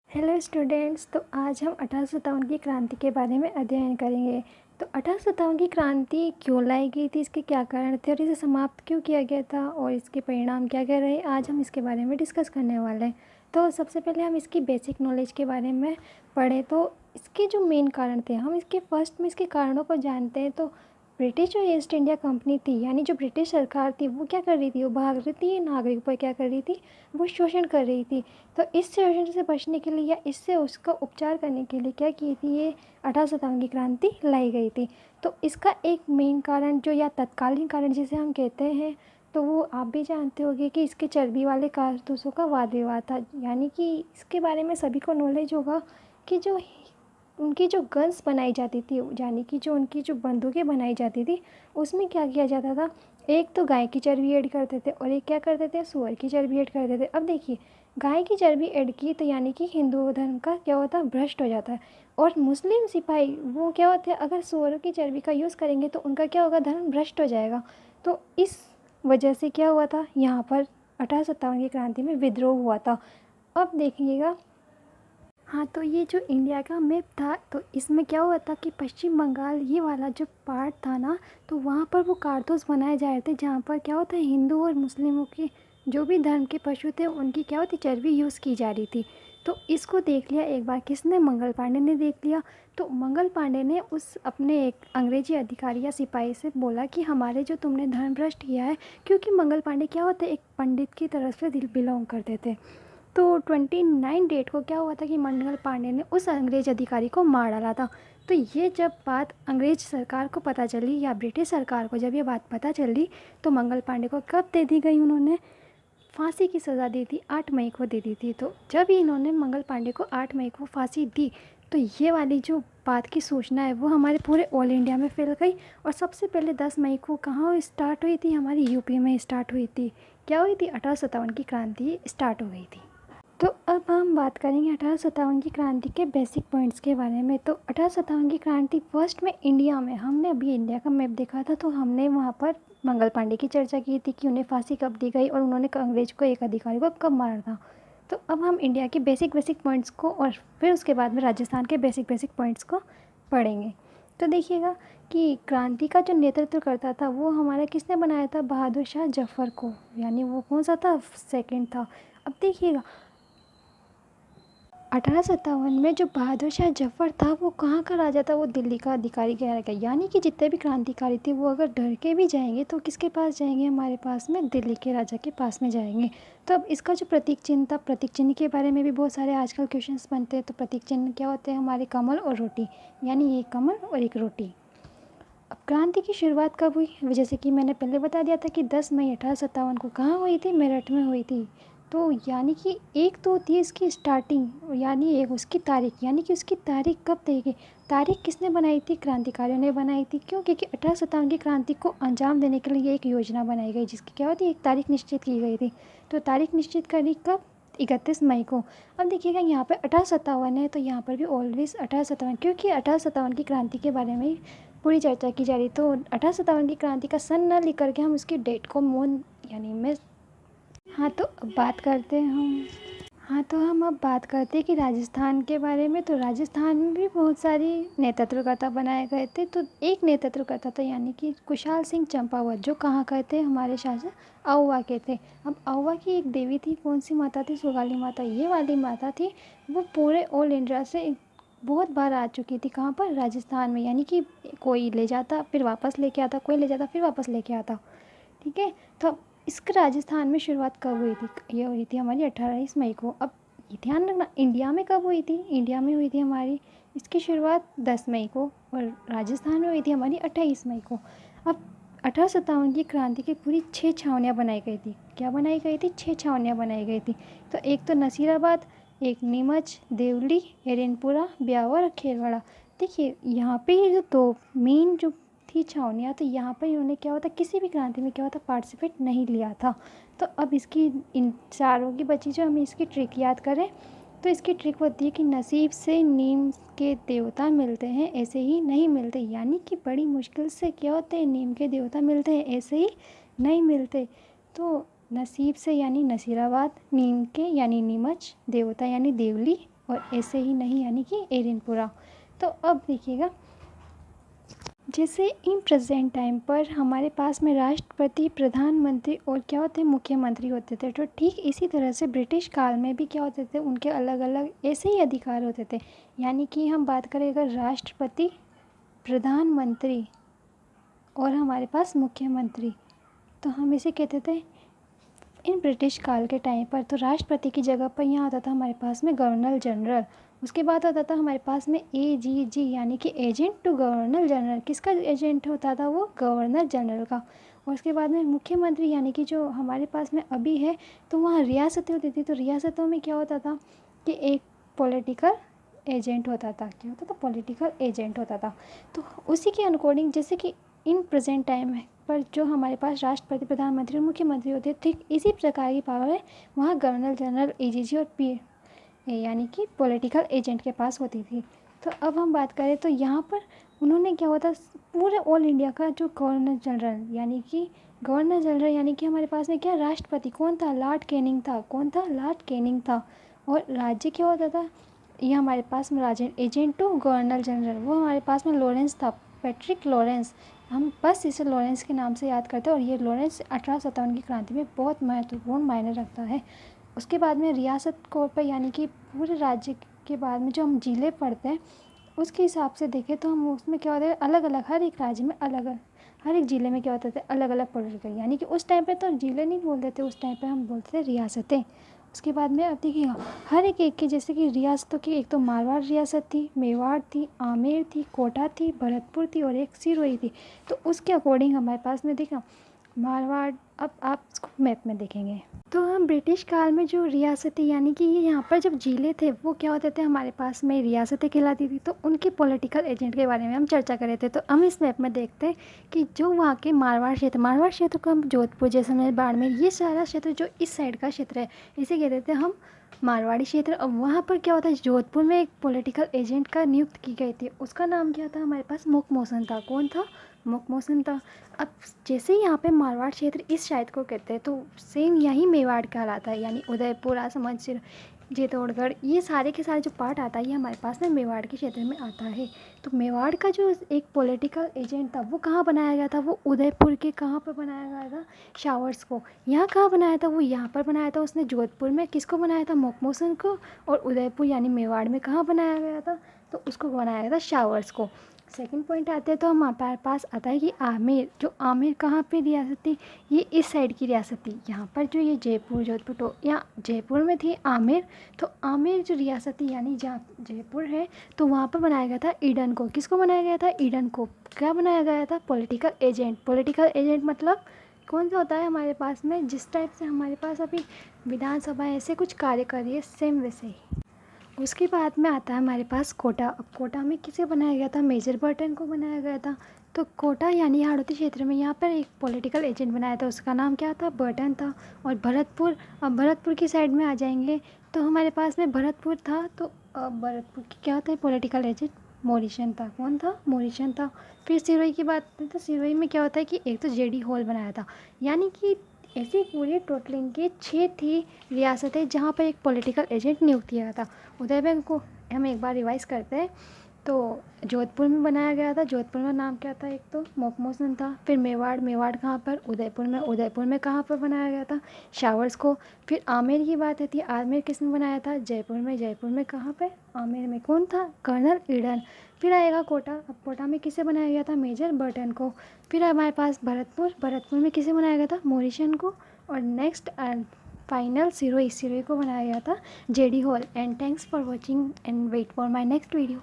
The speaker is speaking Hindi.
Hello students. तो आज हम 1857 की क्रांति के बारे में अध्ययन करेंगे। तो 1857 की क्रांति क्यों लाई गई थी, इसके क्या कारण थे और इसे समाप्त क्यों किया गया था और इसके परिणाम क्या क्या रहे, आज हम इसके बारे में डिस्कस करने वाले हैं। तो सबसे पहले हम इसकी बेसिक नॉलेज के बारे में पढ़ें। तो इसके जो मेन कारण थे, हम इसके फर्स्ट में इसके कारणों को जानते हैं। तो ब्रिटिश जो ईस्ट इंडिया कंपनी थी, यानी जो ब्रिटिश सरकार थी, वो क्या कर रही थी, वो भाग रही थी नागरिकों पर, क्या कर रही थी, वो शोषण कर रही थी। तो इस शोषण से बचने के लिए या इससे उसका उपचार करने के लिए क्या की थी, ये 1857 की क्रांति लाई गई थी। तो इसका एक मेन कारण जो, या तत्कालीन कारण जिसे हम कहते हैं, तो वो आप भी जानते होंगे कि इसके चर्बी वाले कारतूसों का वाद विवाद था। यानी कि इसके बारे में सभी को नॉलेज होगा कि जो उनकी जो गन्स बनाई जाती थी, यानी कि जो उनकी जो बंदूकें बनाई जाती थी, उसमें क्या किया जाता था, एक तो गाय की चर्बी ऐड करते थे और एक क्या करते थे, सूअर की चर्बी ऐड करते थे। अब देखिए, गाय की चर्बी ऐड की तो यानी कि हिंदू धर्म का क्या होता है, भ्रष्ट हो जाता है। और मुस्लिम सिपाही वो क्या होते हैं, अगर सूअर की चर्बी का यूज़ करेंगे तो उनका क्या होगा, धर्म भ्रष्ट हो जाएगा। तो इस वजह से क्या हुआ था, यहाँ पर 1857 की क्रांति में विद्रोह हुआ था। अब देखिएगा, हाँ, तो ये जो इंडिया का मैप था, तो इसमें क्या हुआ था कि पश्चिम बंगाल ये वाला जो पार्ट था ना, तो वहाँ पर वो कारतूस बनाए जा रहे थे, जहाँ पर क्या होता है, हिंदू और मुस्लिमों के जो भी धर्म के पशु थे उनकी क्या होती, चर्बी यूज़ की जा रही थी। तो इसको देख लिया एक बार किसने, मंगल पांडे ने देख लिया। तो मंगल पांडे ने उस अपने एक अंग्रेजी अधिकारी या सिपाही से बोला कि हमारे जो तुमने धर्म भ्रष्ट किया है, क्योंकि मंगल पांडे क्या होते, एक पंडित की तरफ से बिलोंग करते थे। तो 29 डेट को क्या हुआ था कि मंगल पांडे ने उस अंग्रेज अधिकारी को मार डाला था। तो ये जब बात अंग्रेज सरकार को पता चली, या ब्रिटिश सरकार को जब ये बात पता चली, तो मंगल पांडे को कब दे दी गई, उन्होंने फांसी की सज़ा दी थी, 8 मई को दे दी थी। तो जब इन्होंने मंगल पांडे को 8 मई को फांसी दी, तो ये वाली जो बात की सूचना है वो हमारे पूरे ऑल इंडिया में फैल गई। और सबसे पहले 10 मई को कहाँ स्टार्ट हुई थी, हमारी यूपी में स्टार्ट हुई थी। क्या हुई थी, 1857 की क्रांति स्टार्ट हो गई थी। तो अब हम बात करेंगे 1857 की क्रांति के बेसिक पॉइंट्स के बारे में। तो 1857 की क्रांति फर्स्ट में इंडिया में, हमने अभी इंडिया का मैप देखा था, तो हमने वहाँ पर मंगल पांडे की चर्चा की थी कि उन्हें फांसी कब दी गई और उन्होंने अंग्रेज को, एक अधिकारी को कब मारा था। तो अब हम इंडिया के बेसिक पॉइंट्स को और फिर उसके बाद में राजस्थान के बेसिक पॉइंट्स को पढ़ेंगे। तो देखिएगा कि क्रांति का जो नेतृत्व करता था वो हमारा किसने बनाया था, बहादुर शाह जफर को, यानी वो कौन सा था, सेकंड था। अब देखिएगा 1857 में जो बहादुर शाह जफर था वो कहाँ का राजा था, वो दिल्ली का अधिकारी कहलाएगा। यानी कि जितने भी क्रांतिकारी थे वो अगर डर के भी जाएंगे तो किसके पास जाएंगे, हमारे पास में दिल्ली के राजा के पास में जाएंगे। तो अब इसका जो प्रतीक चिन्ह था, प्रतीक चिन्ह के बारे में भी बहुत सारे आजकल क्वेश्चंस बनते हैं। तो प्रतीक चिन्ह क्या होते हैं, हमारे कमल और रोटी, यानी एक कमल और एक रोटी। अब क्रांति की शुरुआत कब हुई, जैसे कि मैंने पहले बता दिया था कि 10 मई 1857 को कहाँ हुई थी, मेरठ में हुई थी। तो यानी कि एक तो होती है इसकी स्टार्टिंग, यानी एक उसकी तारीख, यानी कि उसकी तारीख कब तय की, तारीख किसने बनाई थी, क्रांतिकारियों ने बनाई थी। क्यों, क्योंकि 1857 की क्रांति को अंजाम देने के लिए एक योजना बनाई गई, जिसकी क्या होती है, एक तारीख निश्चित की गई थी। तो तारीख निश्चित करी कब, 31 मई को। अब देखिएगा यहाँ पर 1857 है, तो यहाँ पर भी ऑलवेज 1857, क्योंकि 1857 की क्रांति के बारे में पूरी चर्चा की जा रही। तो 1857 की क्रांति का सन न लिख करके हम उसकी डेट को मोन, यानी मैं, हाँ, तो अब बात करते हैं हम, हाँ, तो हम अब बात करते हैं कि राजस्थान के बारे में। तो राजस्थान में भी बहुत सारी नेतृत्वकर्ता बनाए गए थे। तो एक नेतृत्वकर्ता था, यानी कि कुशाल सिंह चंपावत, जो कहाँ के थे, हमारे शासक आउवा के थे। अब आउवा की एक देवी थी, कौन सी माता थी, सुगाली माता, ये वाली माता थी। वो पूरे ऑल इंडिया से बहुत बार आ चुकी थी, कहाँ पर, राजस्थान में। यानी कि कोई ले जाता फिर वापस लेके आता, कोई ले जाता फिर वापस लेके आता, ठीक है। तो इसके राजस्थान में शुरुआत कब हुई थी, ये हुई थी हमारी 28 मई को। अब ये ध्यान रखना, इंडिया में कब हुई थी, इंडिया में हुई थी हमारी इसकी शुरुआत 10 मई को, और राजस्थान में हुई थी हमारी 28 मई को। अब 1857 की क्रांति की पूरी 6 छावनियाँ बनाई गई थी। क्या बनाई गई थी, 6 छावनियाँ बनाई गई थी। तो एक तो नसीराबाद, एक नीमच, देवली, हिरेनपुरा, ब्यावर और खेरवाड़ा। देखिए यहाँ पे ये जो दो मेन जो थी छावनियाँ, तो यहाँ पर इन्होंने क्या होता, किसी भी क्रांति में क्या होता, पार्टिसिपेट नहीं लिया था। तो अब इसकी इन चारों की बची, जो हमें इसकी ट्रिक याद करें, तो इसकी ट्रिक होती है कि नसीब से नीम के देवता मिलते हैं, ऐसे ही नहीं मिलते। यानी कि बड़ी मुश्किल से क्या होते हैं, नीम के देवता मिलते हैं, ऐसे ही नहीं मिलते। तो नसीब से यानी नसीराबाद, नीम के यानी नीमच, देवता यानी देवली, और ऐसे ही नहीं यानी कि एरिनपुरा। तो अब देखिएगा, जैसे इन प्रेजेंट टाइम पर हमारे पास में राष्ट्रपति, प्रधानमंत्री और क्या होते हैं, मुख्यमंत्री होते थे। तो ठीक इसी तरह से ब्रिटिश काल में भी क्या होते थे, उनके अलग अलग ऐसे ही अधिकार होते थे। यानी कि हम बात करें अगर राष्ट्रपति, प्रधानमंत्री और हमारे पास मुख्यमंत्री, तो हम इसे कहते थे इन ब्रिटिश काल के टाइम पर। तो राष्ट्रपति की जगह पर यहाँ होता था हमारे पास में गवर्नर जनरल। उसके बाद होता था हमारे पास में AGG यानी कि एजेंट टू गवर्नर जनरल। किसका एजेंट होता था वो, गवर्नर जनरल का। और उसके बाद में मुख्यमंत्री यानी कि जो हमारे पास में अभी है, तो वहाँ रियासतें होती थी। तो रियासतों में क्या होता था कि एक पॉलिटिकल एजेंट होता था। क्या होता था, पॉलिटिकल एजेंट होता था। तो उसी के अकॉर्डिंग जैसे कि इन प्रेजेंट टाइम है पर जो हमारे पास राष्ट्रपति, प्रधानमंत्री और मुख्यमंत्री होते हैं, ठीक इसी प्रकार की पावर है वहाँ गवर्नर जनरल, AGG और PA यानी कि पॉलिटिकल एजेंट के पास होती थी। तो अब हम बात करें तो यहाँ पर उन्होंने क्या होता, पूरे ऑल इंडिया का जो गवर्नर जनरल यानी कि हमारे पास में क्या, राष्ट्रपति कौन था, लॉर्ड कैनिंग था। कौन था, लॉर्ड कैनिंग था। और राज्य क्या होता था, ये हमारे पास में राज्य एजेंट टू गवर्नर जनरल, वो हमारे पास में लॉरेंस था, पैट्रिक लॉरेंस। हम बस इसे लॉरेंस के नाम से याद करते हैं। और ये लॉरेंस 1857 की क्रांति में बहुत महत्वपूर्ण मायने रखता है। उसके बाद में रियासत कोर पर यानी कि पूरे राज्य के बाद में जो हम जिले पढ़ते हैं उसके हिसाब से देखें तो हम उसमें क्या होता है, अलग अलग हर एक राज्य में अलग अलग, हर एक ज़िले में क्या होता था, अलग अलग पॉलिटिकल। यानी कि उस टाइम पे तो ज़िले नहीं बोलते थे, उस टाइम पे हम बोलते थे रियासतें। उसके बाद में अब देखिएगा हर एक की, जैसे कि रियासतों की, एक तो मारवाड़ रियासत थी, मेवाड़ थी, आमेर थी, कोटा थी, भरतपुर थी और एक सिरोही थी। तो उसके अकॉर्डिंग हमारे पास में देखा मारवाड़। अब आप इसको मैप में देखेंगे तो हम ब्रिटिश काल में जो रियासतें यानी कि ये यहाँ पर जब ज़िले थे वो क्या होते थे, हमारे पास में रियासतें कहलाती थी। तो उनके पॉलिटिकल एजेंट के बारे में हम चर्चा कर रहे थे। तो हम इस मैप में देखते हैं कि जो वहाँ के मारवाड़ क्षेत्र को हम जोधपुर, जैसलमेर, बाड़मेर, ये सारा क्षेत्र जो इस साइड का क्षेत्र है इसे कहते थे हम मारवाड़ी क्षेत्र। अब वहाँ पर क्या होता है, जोधपुर में एक पॉलिटिकल एजेंट का नियुक्त की गई थी, उसका नाम क्या था, हमारे पास मुकमोसन था। कौन था, मुकमोसन था। अब जैसे ही यहाँ पे मारवाड़ क्षेत्र इस शायद को कहते हैं, तो सेम यही मेवाड़ कहलाता है। यानी उदयपुर, आसमंद, चित्तौड़गढ़, ये सारे के सारे जो पार्ट आता है ये हमारे पास में मेवाड़ के क्षेत्र में आता है। तो मेवाड़ का जो एक पॉलिटिकल एजेंट था वो कहाँ बनाया गया था, वो उदयपुर के कहाँ पर बनाया गया था, शावर्स को। यहाँ कहाँ बनाया था, वो यहाँ पर बनाया था उसने जोधपुर में। किसको बनाया था, मुकमोसन को। और उदयपुर यानी मेवाड़ में कहाँ बनाया गया था, तो उसको बनाया गया था शावर्स को। सेकंड पॉइंट आते हैं तो हमारे पास आता है कि आमेर। जो आमेर कहाँ पे रियासत थी, ये इस साइड की रियासत थी। यहाँ पर जो ये जयपुर, जोधपुर, तो यहाँ जयपुर में थी आमेर। तो आमेर जो रियासत थी यानी जहाँ जयपुर है, तो वहाँ पर बनाया गया था ईडन को। किसको बनाया गया था, ईडन को। क्या बनाया गया था, पॉलिटिकल एजेंट। पॉलिटिकल एजेंट मतलब कौन सा होता है हमारे पास में, जिस टाइप से हमारे पास अभी विधानसभा ऐसे कुछ कार्य कर रही है, सेम वैसे ही। उसके बाद में आता है हमारे पास कोटा। अब कोटा में किसे बनाया गया था, मेजर बर्टन को बनाया गया था। तो कोटा यानी हाड़ौती क्षेत्र में यहाँ पर एक पॉलिटिकल एजेंट बनाया था, उसका नाम क्या था, बर्टन था। और भरतपुर, अब भरतपुर की साइड में आ जाएंगे तो हमारे पास में भरतपुर था। तो भरतपुर की क्या होता है, पॉलिटिकल एजेंट मोरिशन था। कौन था, मोरिशन था। फिर सिरोही की बात करें तो सिरोही में क्या होता है कि एक तो JD हॉल बनाया था। यानी कि ऐसी पूरी टोटल इनके 6 थी रियासतें जहाँ पर एक पॉलिटिकल एजेंट नियुक्त किया गया था। उदयपुर को हम एक बार रिवाइज करते हैं तो जोधपुर में बनाया गया था। जोधपुर में नाम क्या था, एक तो मुकमोसन था। फिर मेवाड़ कहाँ पर, उदयपुर में कहाँ पर बनाया गया था, शावर्स को। फिर आमेर की बात आती है, आमेर किसने बनाया था, जयपुर में कहाँ पर, आमेर में कौन था, कर्नल ईडन। फिर आएगा कोटा। अब कोटा में किसे बनाया गया था, मेजर बर्टन को। फिर हमारे पास भरतपुर में किसे बनाया गया था, मोरिशन को। और नेक्स्ट एंड फाइनल सिरोही को बनाया गया था JD hall. And thanks for watching and wait for my next video.